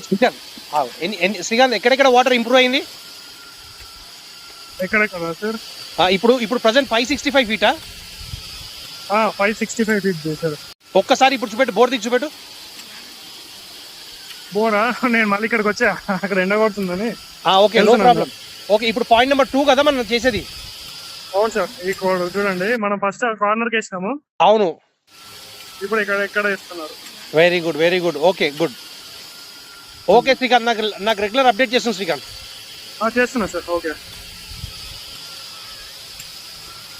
శ్రీకాంత్ శ్రీకాంత్ ఎక్కడెక్కడ water improve అయింది ఎక్కడెక్కడ సార్? ఇప్పుడు ప్రజెంట్ 565 ఫీటా? 565 feet sir. ఒక్కసారి ఇప్పుడు చూపెట్టు, బోర్ దిగి చూపెట్టు. బోరా? నేను మళ్ళీ ఇక్కడికి వచ్చా, అక్కడ ఎండ కొడుతుందని. Okay, no problem. ఓకే, ఇప్పుడు పాయింట్ నెంబర్ 2 కదా మనం చేసేది. అవును సార్. ఈ కోడ్ చూడండి, మనం ఫస్ట్ కార్నర్ కి వేసినాము. అవును, ఇప్పుడు ఎక్కడ వేస్తున్నారు. Very good, very good. Okay, good. Okay Srikanth, నాకు రెగ్యులర్ అప్డేట్ చేస్తుంది శ్రీకాంత్. చేస్తున్నా సార్. ఓకే.